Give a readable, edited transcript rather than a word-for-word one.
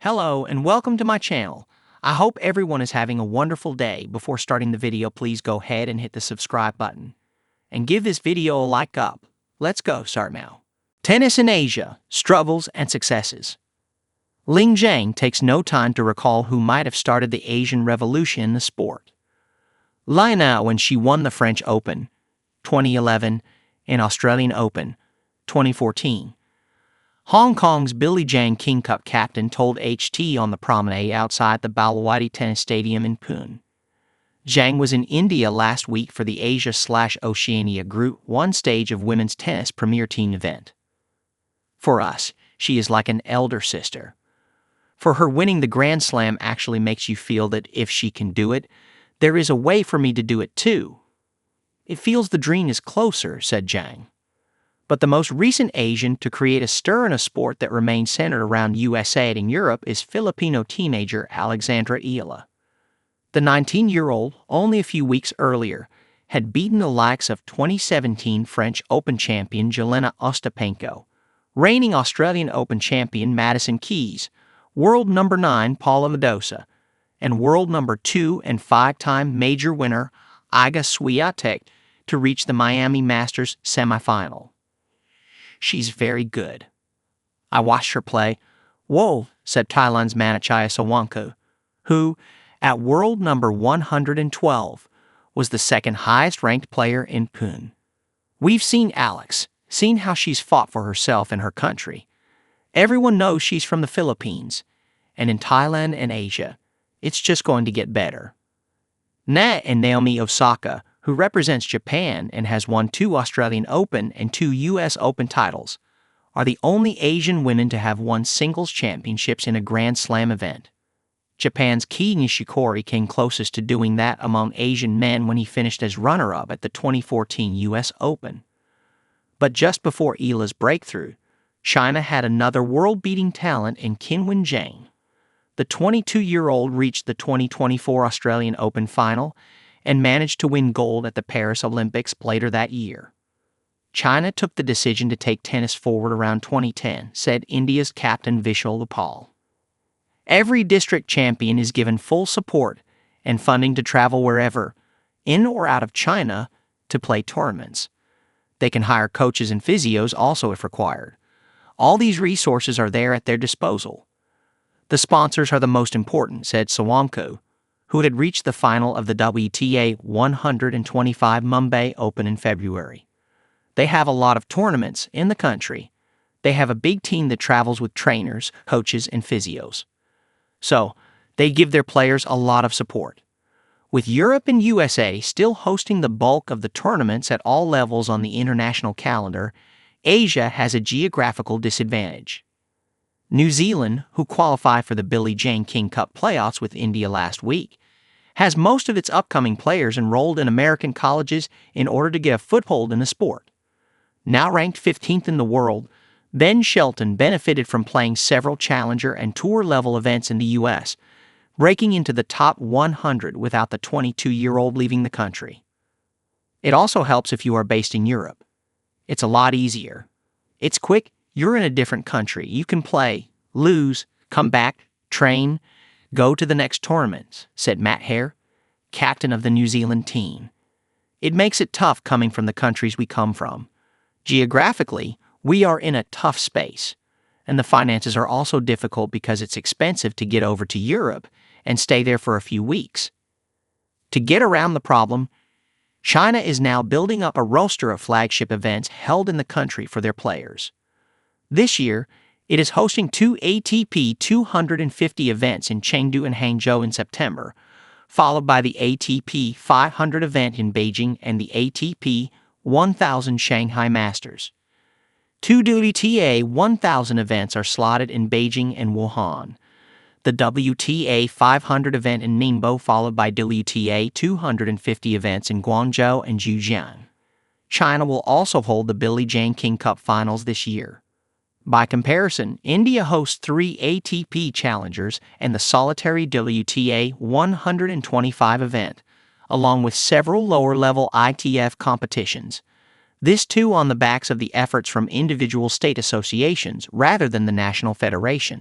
Hello and welcome to my channel. I hope everyone is having a wonderful day. Before starting the video, please go ahead and hit the subscribe button. And give this video a like up. Let's go start now. Tennis in Asia, struggles and successes. Ling Zhang takes no time to recall who might have started the Asian revolution in the sport. Lionel when she won the French Open, 2011, and Australian Open, 2014. Hong Kong's Billie King Cup captain told HT on the promenade outside the Balewadi Tennis Stadium in Pune. Zhang was in India last week for the Asia/Oceania Group one stage of women's tennis premier team event. For us, she is like an elder sister. For her, winning the Grand Slam actually makes you feel that if she can do it, there is a way for me to do it too. It feels the dream is closer, said Zhang. But the most recent Asian to create a stir in a sport that remains centered around USA and Europe is Filipino teenager Alexandra Ila. The 19-year-old, only a few weeks earlier, had beaten the likes of 2017 French Open champion Jelena Ostapenko, reigning Australian Open champion Madison Keys, world number 9 Paula Badosa, and world number 2 and 5-time major winner Iga Swiatek to reach the Miami Masters semifinal. She's very good. I watched her play. Whoa, said Thailand's Manichaya Sawanko, who, at world number 112, was the second highest ranked player in Pune. We've seen Alex, seen how she's fought for herself and her country. Everyone knows she's from the Philippines, and in Thailand and Asia, it's just going to get better. Na and Naomi Osaka, who represents Japan and has won 2 Australian Open and 2 US Open titles, are the only Asian women to have won singles championships in a Grand Slam event. Japan's Kei Nishikori came closest to doing that among Asian men when he finished as runner-up at the 2014 US Open. But just before Ila's breakthrough, China had another world-beating talent in Qinwen Zhang. The 22-year-old reached the 2024 Australian Open final and managed to win gold at the Paris Olympics later that year. China took the decision to take tennis forward around 2010, said India's captain Vishal Upal. Every district champion is given full support and funding to travel wherever, in or out of China, to play tournaments. They can hire coaches and physios also if required. All these resources are there at their disposal. The sponsors are the most important, said Sawanko, who had reached the final of the WTA 125 Mumbai Open in February. They have a lot of tournaments in the country. They have a big team that travels with trainers, coaches, and physios. So, they give their players a lot of support. With Europe and USA still hosting the bulk of the tournaments at all levels on the international calendar, Asia has a geographical disadvantage. New Zealand, who qualified for the Billie King Cup playoffs with India last week, has most of its upcoming players enrolled in American colleges in order to get a foothold in the sport. Now ranked 15th in the world, Ben Shelton benefited from playing several challenger and tour-level events in the U.S., breaking into the top 100 without the 22-year-old leaving the country. It also helps if you are based in Europe. It's a lot easier. It's quick. You're in a different country. You can play, lose, come back, train, go to the next tournament, said Matt Hare, captain of the New Zealand team. It makes it tough coming from the countries we come from. Geographically, we are in a tough space, and the finances are also difficult because it's expensive to get over to Europe and stay there for a few weeks. To get around the problem, China is now building up a roster of flagship events held in the country for their players. This year, it is hosting 2 ATP 250 events in Chengdu and Hangzhou in September, followed by the ATP 500 event in Beijing and the ATP 1000 Shanghai Masters. 2 WTA 1000 events are slotted in Beijing and Wuhan. The WTA 500 event in Ningbo, followed by WTA 250 events in Guangzhou and Zhejiang. China will also hold the Billie King Cup finals this year. By comparison, India hosts 3 ATP challengers and the solitary WTA 125 event, along with several lower-level ITF competitions. This too on the backs of the efforts from individual state associations rather than the national federation.